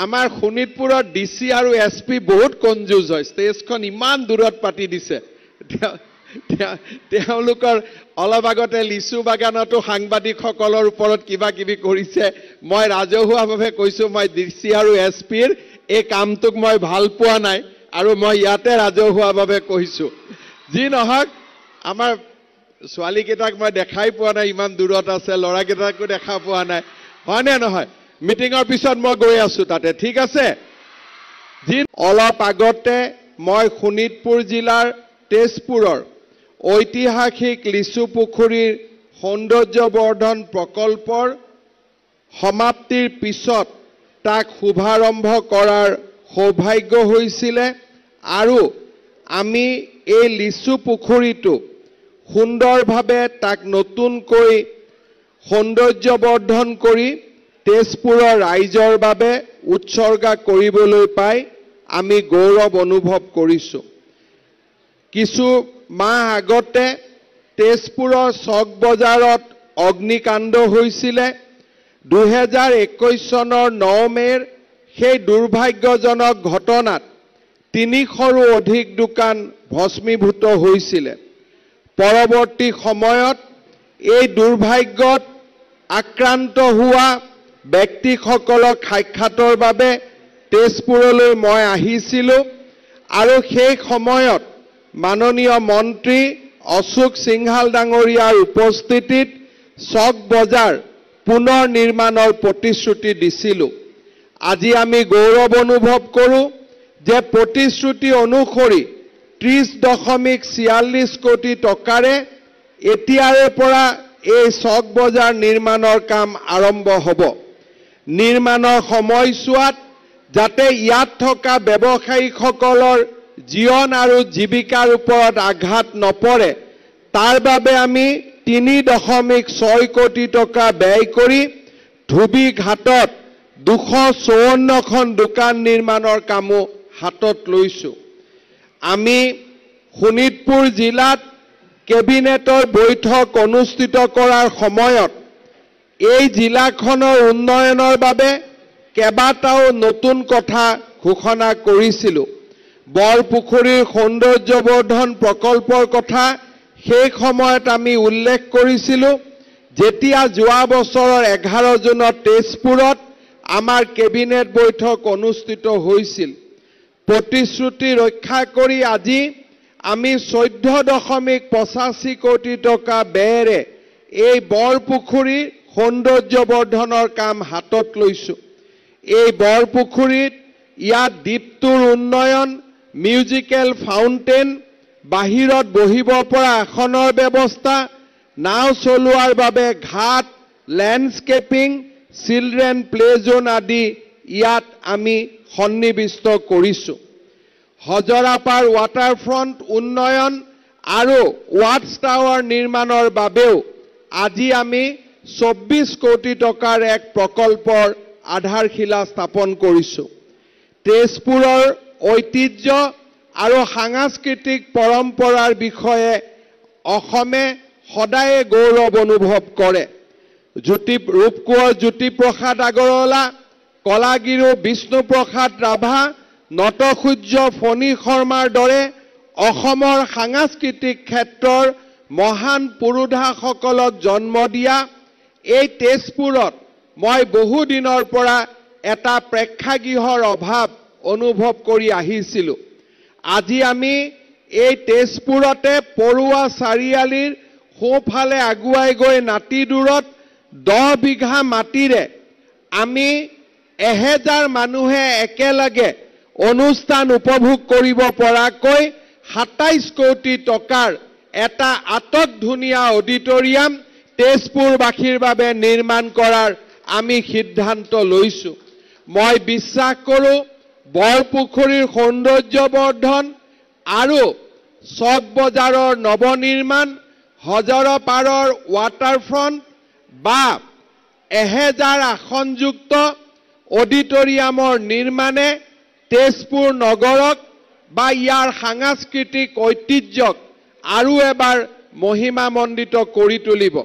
আমাৰ শোণিতপুৰৰ ডিসি আৰু এসপি বহুত কনজুজ হয় ষ্টেজখন ইমান দূৰত পাতি দিছে তেওঁলোকৰ অলপ আগতে লিচু বাগানতো সাংবাদিকসকলৰ ওপৰত কিবা কিবি কৰিছে মই ৰাজহুৱাভাৱে কৈছো মই ডিসি আৰু এসপিৰ এই কামটোক মই ভাল পোৱা নাই আৰু মই ইয়াতে ৰাজহুৱাভাৱে কৈছো যি নহক আমাৰ ছোৱালী কেইটাক মই দেখাই পোৱা নাই ইমান দূৰত আছে লৰা কেইটাকো দেখা পোৱা নাই হয়নে নহয় মিটিংৰ পিছত মই গৈ আছো তাতে ঠিক আছে যি অলপ আগতে মই শোণিতপুৰ জিলাৰ তেজপুৰৰ ঐতিহাসিক লিচু পুখুৰীৰ সৌন্দৰ্যবৰ্ধন প্ৰকল্পৰ সমাপ্তিৰ পিছত তাক শুভাৰম্ভ কৰাৰ সৌভাগ্য হৈছিল আৰু আমি এই লিচু পুখুৰীটো সুন্দৰভাৱে তাক নতুনকৈ সৌন্দৰ্যবৰ্ধন কৰি তেজপুৰৰ ৰাইজৰ বাবে উৎসৰ্গা কৰিবলৈ পাই আমি গৌৰৱ অনুভৱ কৰিছো কিছু মাহ আগতে তেজপুৰৰ চক বজাৰত অগ্নিকাণ্ড হৈছিল 2021 চনৰ 9 মেৰ সেই দুৰ্ভাগ্যজনক ঘটনাত 300ৰো অধিক দোকান ভস্মীভূত হৈছিল পৰৱৰ্তী সময়ত এই দুৰ্ভাগ্যত আক্ৰান্ত হোৱা ব্যক্তিসকলক সাক্ষাতৰ বাবে তেজপুৰলৈ মই আহিছিলো আৰু সেই সময়ত মাননীয় মন্ত্ৰী অশোক সিংহাল ডাঙৰীয়াৰ উপস্থিতিত চক বজাৰ পুনৰ নিৰ্মাণৰ প্ৰতিশ্ৰুতি দিছিলো আজি আমি গৌৰৱ অনুভৱ কৰো যে প্ৰতিশ্ৰুতি অনুসৰি 30.46 কোটি টকাৰে এতিয়াৰে পৰা এই চক বজাৰ নিৰ্মাণৰ কাম আৰম্ভ হ'ব নিৰ্মাণৰ সময়ছোৱাত যাতে ইয়াত থকা ব্যৱসায়ীসকলৰ জীৱন আৰু জীৱিকাৰ ওপৰত আঘাত নপৰে তাৰ বাবে আমি 3.6 কোটি টকা ব্যয় কৰি ধুবি ঘাটত 254খন দোকান নিৰ্মাণৰ কামো হাতত লৈছো আমি শোণিতপুৰ জিলাত কেবিনেটৰ বৈঠক অনুষ্ঠিত কৰাৰ সময়ত এই জিলাখনৰ উন্নয়নৰ বাবে কেবাটাও নতুন কথা ঘোষণা কৰিছিলো বৰপুখুৰীৰ সৌন্দৰ্যবৰ্ধন প্ৰকল্পৰ কথা সেই সময়ত আমি উল্লেখ কৰিছিলো যেতিয়া যোৱা বছৰৰ 11 জুনত তেজপুৰত আমাৰ কেবিনেট বৈঠক অনুষ্ঠিত হৈছিল প্ৰতিশ্ৰুতি ৰক্ষা কৰি আজি আমি 14.85 কোটি টকা ব্যয়েৰে এই বৰপুখুৰী সৌন্দৰ্যবৰ্ধনৰ কাম হাতত লৈছো এই বৰপুখুৰীত ইয়াত দ্বীপটোৰ উন্নয়ন মিউজিকেল ফাউন্টেন বাহিৰত বহিব পৰা আসনৰ ব্যৱস্থা নাও চলোৱাৰ বাবে ঘাট ল্যান্ডস্কেপিং চিলড্ৰেন প্লে জোন আদি ইয়াত আমি সন্নিবিষ্ট কৰিছো হজৰাপাৰ ৱাটাৰফ্ৰণ্ট উন্নয়ন আৰু ৱাটছ টাৱাৰ নিৰ্মাণৰ বাবেও আজি আমি 24 কোটি টকাৰ এক প্ৰকল্পৰ আধাৰশিলা স্থাপন কৰিছো তেজপুৰৰ ঐতিহ্য আৰু সাংস্কৃতিক পৰম্পৰাৰ বিষয়ে অসমে সদায় গৌৰৱ অনুভৱ কৰে ৰূপকোঁৱৰ জ্যোতিপ্ৰসাদ আগৰৱালা কলাগিৰু বিষ্ণুপ্ৰসাদ ৰাভা নটসূৰ্য ফণী শৰ্মাৰ দৰে অসমৰ সাংস্কৃতিক ক্ষেত্ৰৰ মহান পুৰোধাসকলক জন্ম দিয়া এই তেজপুৰত মই বহু দিনৰ পৰা এটা প্ৰেক্ষাগৃহৰ অভাৱ অনুভৱ কৰি আহিছিলো আজি আমি এই তেজপুৰতে পৰুৱা চাৰিআলিৰ সোঁফালে আগুৱাই গৈ নাতি দূৰত 10 বিঘা মাটিৰে আমি 1000 মানুহে একেলগে অনুষ্ঠান উপভোগ কৰিব পৰাকৈ 27 কোটি টকাৰ এটা আটক ধুনীয়া অডিটৰিয়াম তেজপুৰবাসীৰ বাবে নিৰ্মাণ কৰাৰ আমি সিদ্ধান্ত লৈছো মই বিশ্বাস কৰো বৰপুখুৰীৰ সৌন্দৰ্যবৰ্ধন আৰু চক বজাৰৰ নৱনিৰ্মাণ হজৰাপাৰৰ ৱাটাৰফ্ৰণ্ট বা 1000 আসনযুক্ত অডিটৰিয়ামৰ নিৰ্মাণে তেজপুৰ নগৰক বা ইয়াৰ সাংস্কৃতিক ঐতিহ্যক আৰু এবাৰ মহিমামণ্ডিত কৰি তুলিব